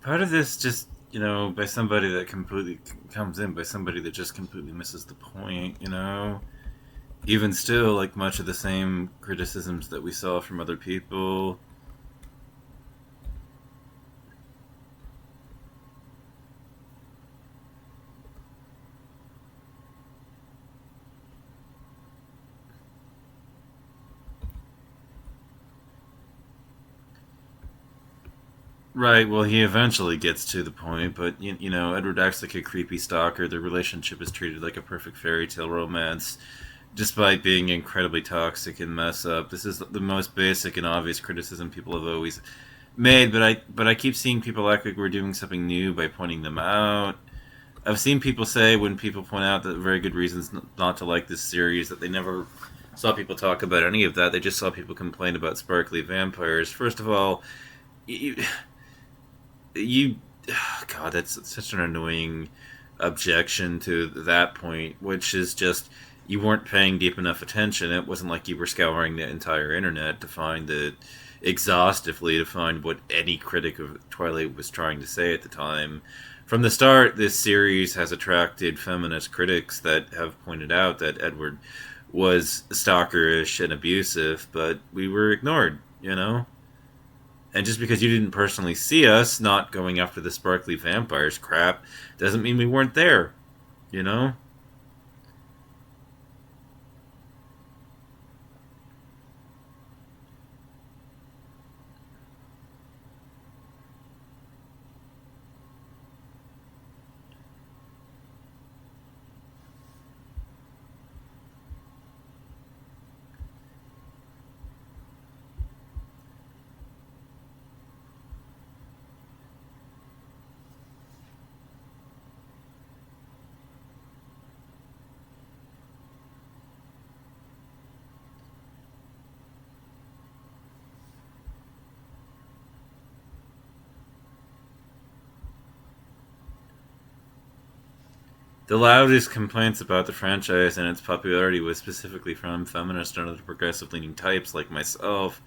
part of this just, by somebody that completely comes in, by somebody that just completely misses the point, Even still, like much of the same criticisms that we saw from other people. Right, well, he eventually gets to the point, but, Edward acts like a creepy stalker. The relationship is treated like a perfect fairy tale romance, despite being incredibly toxic and mess up. This is the most basic and obvious criticism people have always made, but I keep seeing people act like we're doing something new by pointing them out. I've seen people say when people point out that very good reasons not to like this series that they never saw people talk about any of that. They just saw people complain about sparkly vampires. First of all, you, you God, that's such an annoying objection to that point, which is just you weren't paying deep enough attention. It wasn't like you were scouring the entire internet to find it exhaustively to find what any critic of Twilight was trying to say at the time. From the start, this series has attracted feminist critics that have pointed out that Edward was stalkerish and abusive, but we were ignored. And just because you didn't personally see us not going after the sparkly vampires crap doesn't mean we weren't there, you know? The loudest complaints about the franchise and its popularity was specifically from feminist and other progressive leaning types like myself.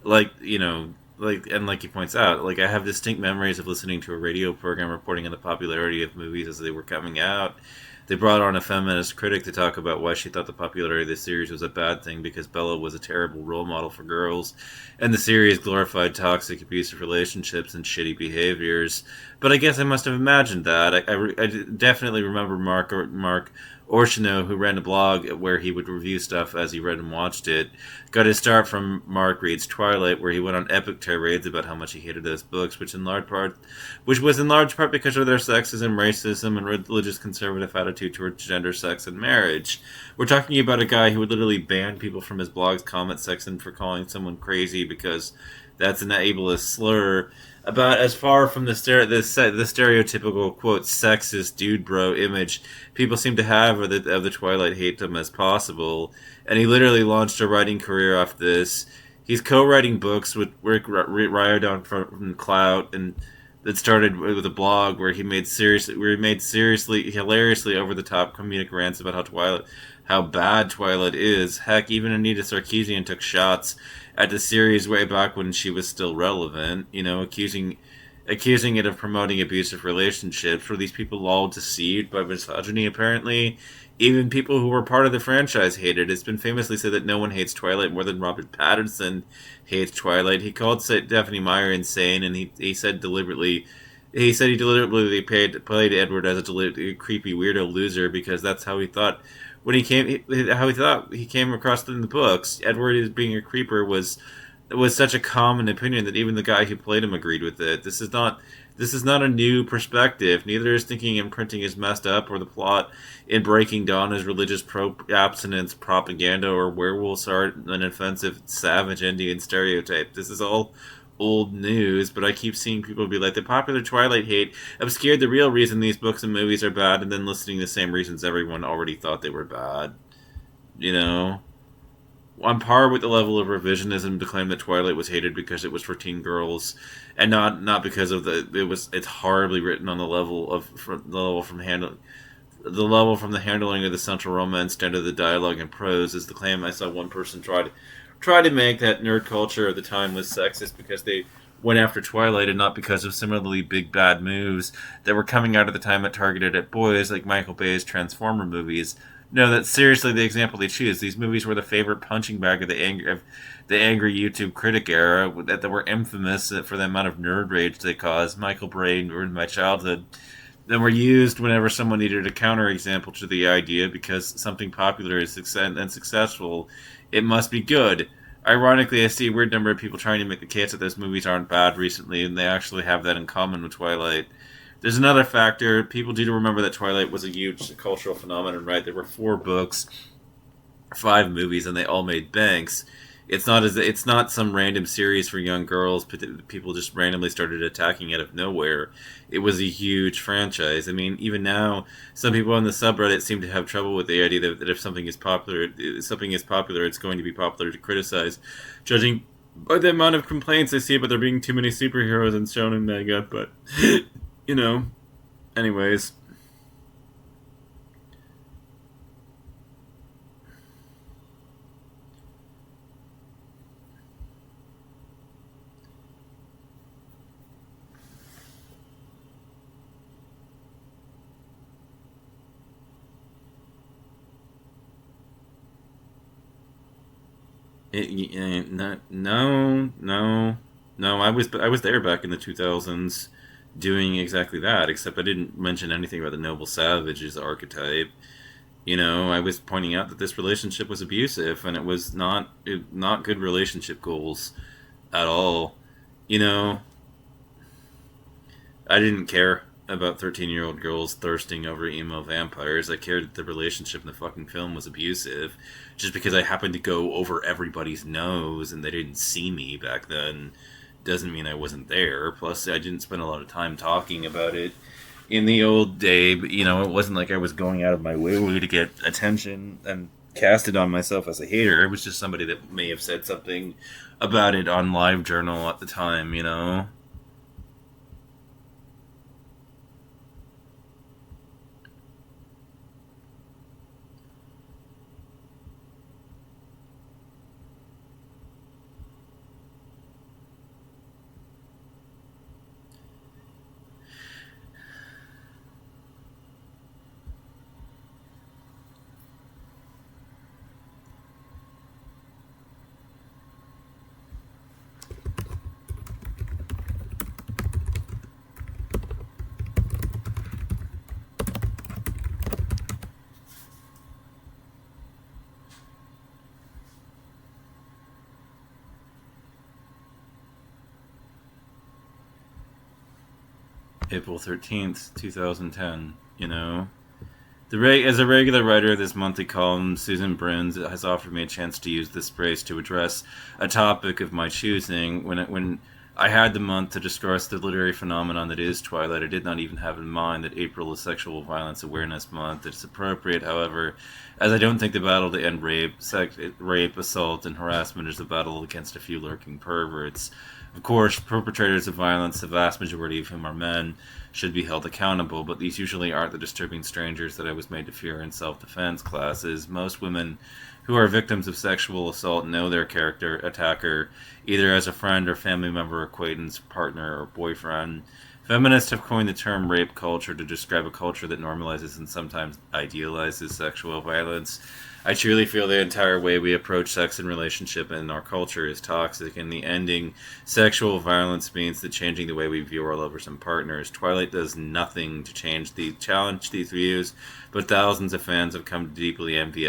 Like he points out, like I have distinct memories of listening to a radio program reporting on the popularity of movies as they were coming out. They brought on a feminist critic to talk about why she thought the popularity of the series was a bad thing because Bella was a terrible role model for girls, and the series glorified toxic, abusive relationships and shitty behaviors. But I guess I must have imagined that. I definitely remember Mark Orshino, who ran a blog where he would review stuff as he read and watched it, got his start from Mark Reed's Twilight, where he went on epic tirades about how much he hated those books, which was in large part because of their sexism, racism, and religious conservative attitude towards gender, sex, and marriage. We're talking about a guy who would literally ban people from his blog's comment section for calling someone crazy because that's an ableist slur. About as far from the stereotypical quote sexist dude bro image people seem to have of the Twilight hatedom as possible, and he literally launched a writing career off this. He's co-writing books with Rick Riordan from Clout, and that started with a blog where he made seriously hilariously over the top comedic rants about how bad Twilight is. Heck, even Anita Sarkeesian took shots at the series way back when she was still relevant, accusing it of promoting abusive relationships. Were these people all deceived by misogyny, apparently? Even people who were part of the franchise hated it. It's been famously said that no one hates Twilight more than Robert Pattinson hates Twilight. He called Stephenie Meyer insane, and he said deliberately. He said he deliberately played Edward as a creepy weirdo loser because that's how he thought when how he thought he came across in the books. Edward as being a creeper was such a common opinion that even the guy who played him agreed with it. This is not a new perspective. Neither is thinking imprinting is messed up or the plot in Breaking Dawn is religious abstinence propaganda or werewolves are an offensive savage Indian stereotype. This is all old news, but I keep seeing people be like, the popular Twilight hate obscured the real reason these books and movies are bad, and then listing the same reasons everyone already thought they were bad. You know? On par with the level of revisionism to claim that Twilight was hated because it was for teen girls, and not because of it's horribly written on the level from the handling of the central romance down to the dialogue and prose is the claim I saw one person try to make that nerd culture of the time was sexist because they went after Twilight, and not because of similarly big bad moves that were coming out at the time that targeted at boys like Michael Bay's Transformer movies. No, that's seriously the example they choose. These movies were the favorite punching bag of the angry YouTube critic era that were infamous for the amount of nerd rage they caused. Michael Bay ruined my childhood. Then were used whenever someone needed a counterexample to the idea because something popular is successful, it must be good. Ironically, I see a weird number of people trying to make the case that those movies aren't bad recently, and they actually have that in common with Twilight. There's another factor. People do remember that Twilight was a huge cultural phenomenon, right? There were 4 books, 5 movies, and they all made banks. It's not some random series for young girls. People just randomly started attacking out of nowhere. It was a huge franchise. I mean, even now, some people on the subreddit seem to have trouble with the idea that if something is popular, it's going to be popular to criticize, judging by the amount of complaints I see about there being too many superheroes in shonen manga. But you know, anyways. No. I was there back in the 2000s, doing exactly that. Except I didn't mention anything about the noble savage's archetype. I was pointing out that this relationship was abusive, and it was not good relationship goals at all. You know, I didn't care about 13-year-old girls thirsting over emo vampires. I cared that the relationship in the fucking film was abusive. Just because I happened to go over everybody's nose and they didn't see me back then doesn't mean I wasn't there. Plus, I didn't spend a lot of time talking about it in the old day. But, it wasn't like I was going out of my way to get attention and cast it on myself as a hater. It was just somebody that may have said something about it on LiveJournal at the time. April 13th, 2010. As a regular writer of this monthly column, Susan Bruns has offered me a chance to use this space to address a topic of my choosing. When I had the month to discuss the literary phenomenon that is Twilight, I did not even have in mind that April is Sexual Violence Awareness Month. It's appropriate, however, as I don't think the battle to end rape, assault, and harassment is a battle against a few lurking perverts. Of course, perpetrators of violence, the vast majority of whom are men, should be held accountable, but these usually aren't the disturbing strangers that I was made to fear in self-defense classes. Most women who are victims of sexual assault know their attacker, either as a friend or family member, acquaintance, partner, or boyfriend. Feminists have coined the term rape culture to describe a culture that normalizes and sometimes idealizes sexual violence. I truly feel the entire way we approach sex and relationship in our culture is toxic, and the ending sexual violence means that changing the way we view our lovers and partners. Twilight does nothing to challenge these views, but thousands of fans have come to deeply envy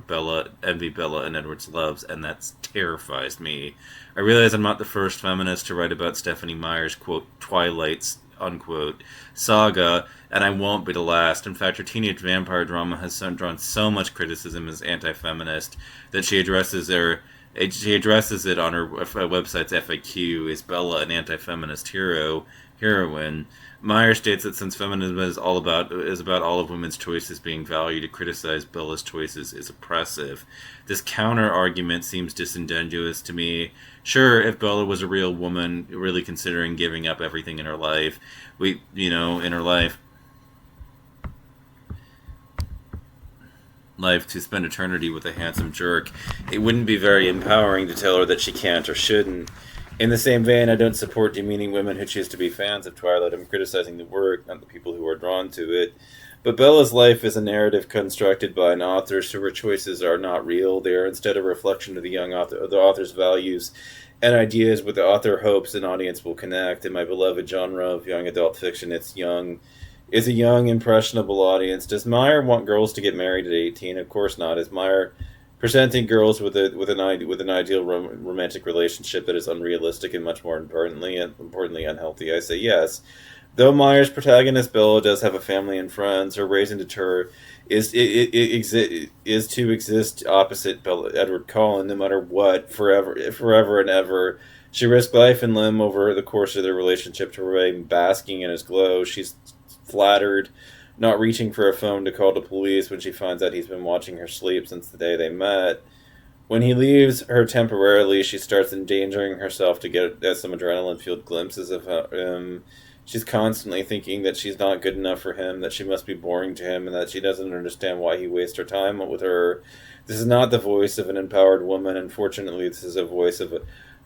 Bella and Edward's loves, and that terrifies me. I realize I'm not the first feminist to write about Stephanie Meyer's, quote, Twilight's, unquote, saga, and I won't be the last. In fact, her teenage vampire drama has drawn so much criticism as anti-feminist that she addresses it on her website's FAQ. Is Bella an anti-feminist heroine? Meyer states that since feminism is about all of women's choices being valued, to criticize Bella's choices is oppressive. This counter-argument seems disingenuous to me. Sure, if Bella was a real woman, really considering giving up everything in her life, life to spend eternity with a handsome jerk, it wouldn't be very empowering to tell her that she can't or shouldn't. In the same vein, I don't support demeaning women who choose to be fans of Twilight. I'm criticizing the work, not the people who are drawn to it. But Bella's life is a narrative constructed by an author, so her choices are not real. They are instead a reflection of the author's values and ideas with the author hopes an audience will connect. In my beloved genre of young adult fiction, is a young, impressionable audience. Does Meyer want girls to get married at 18? Of course not. Is Meyer presenting girls with an ideal romantic relationship that is unrealistic and much more importantly unhealthy? I say yes. Though Meyer's protagonist Bella does have a family and friends, her raison d'etre is to exist opposite Edward Cullen, no matter what, forever and ever. She risked life and limb over the course of their relationship to remain basking in his glow. She's flattered, not reaching for a phone to call the police when she finds out he's been watching her sleep since the day they met. When he leaves her temporarily, she starts endangering herself to get some adrenaline-fueled glimpses of him. She's constantly thinking that she's not good enough for him, that she must be boring to him, and that she doesn't understand why he wastes her time with her. This is not the voice of an empowered woman. Unfortunately, this is a voice of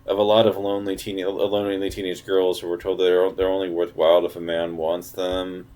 a lot of lonely teenage girls who were told they're only worthwhile if a man wants them.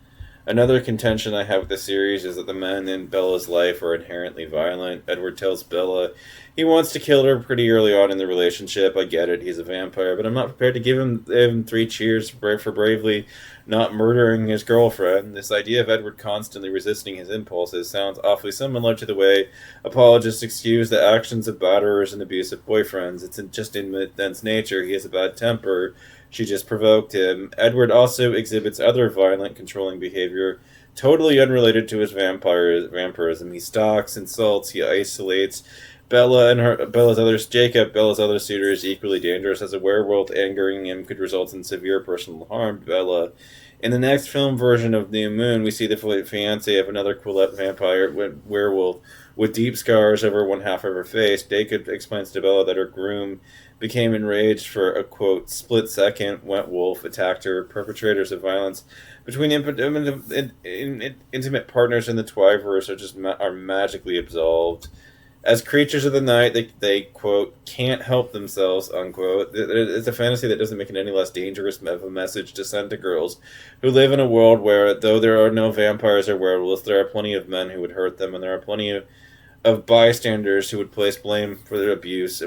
Another contention I have with the series is that the men in Bella's life are inherently violent. Edward tells Bella he wants to kill her pretty early on in the relationship. I get it, he's a vampire, but I'm not prepared to give him 3 cheers for bravely not murdering his girlfriend. This idea of Edward constantly resisting his impulses sounds awfully similar to the way apologists excuse the actions of batterers and abusive boyfriends. It's just in Midden's nature. He has a bad temper. She just provoked him. Edward also exhibits other violent, controlling behavior, totally unrelated to his vampirism. He stalks, insults, he isolates. Bella's other suitor is equally dangerous. As a werewolf, angering him could result in severe personal harm to Bella. In the next film version of New Moon, we see the fiancé of another Quillette vampire werewolf with deep scars over one half of her face. Jacob explains to Bella that her groom became enraged for a, quote, split second. Wet Wolf attacked her. Perpetrators of violence between intimate partners in the Twiverse are magically absolved. As creatures of the night, they quote, can't help themselves, unquote. It's a fantasy that doesn't make it any less dangerous of a message to send to girls who live in a world where, though there are no vampires or werewolves, there are plenty of men who would hurt them, and there are plenty of bystanders who would place blame for the abuse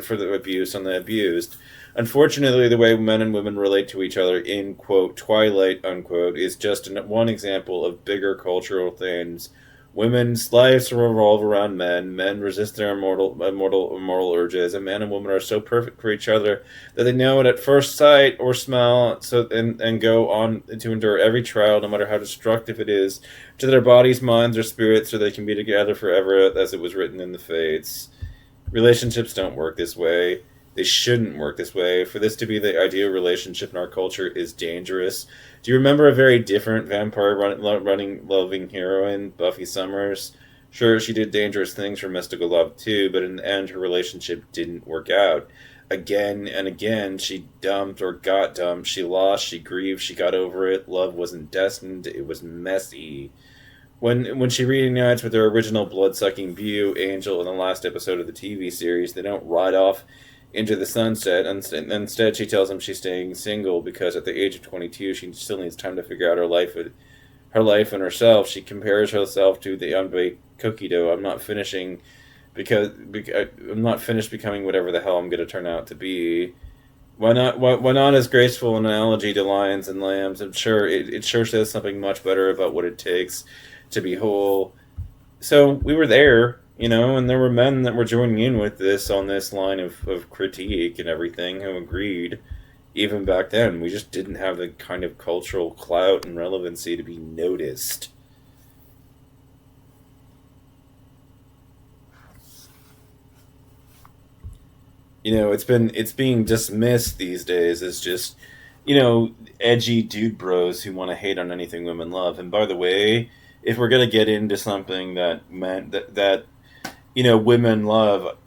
on the abused. Unfortunately, the way men and women relate to each other in, quote, Twilight, unquote, is just one example of bigger cultural things. Women's lives revolve around men. Men resist their immoral urges, and man and woman are so perfect for each other that they know it at first sight or smell, and go on to endure every trial, no matter how destructive it is, to their bodies, minds, or spirits, so they can be together forever, as it was written in the Fates. Relationships don't work this way. They shouldn't work this way. For this to be the ideal relationship in our culture is dangerous. Do you remember a very different vampire loving heroine, Buffy Summers? Sure, she did dangerous things for mystical love too, but in the end her relationship didn't work out. Again and again, she dumped or got dumped. She lost, she grieved, she got over it. Love wasn't destined, it was messy. When she reunites with her original blood-sucking beau, Angel, in the last episode of the TV series, they don't ride off into the sunset. Instead, she tells him she's staying single because at the age of 22, she still needs time to figure out her life and herself. She compares herself to the unbaked cookie dough. I'm not finished becoming whatever the hell I'm going to turn out to be. Why not as graceful an analogy to lions and lambs? I'm sure it sure says something much better about what it takes to be whole. So we were there, and there were men that were joining in with this on this line of critique and everything who agreed. Even back then, we just didn't have the kind of cultural clout and relevancy to be noticed. It's being dismissed these days as just, edgy dude bros who want to hate on anything women love. And by the way, if we're gonna get into something that women love,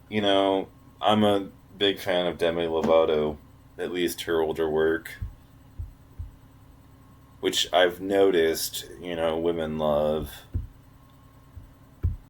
I'm a big fan of Demi Lovato, at least her older work, which I've noticed, women love.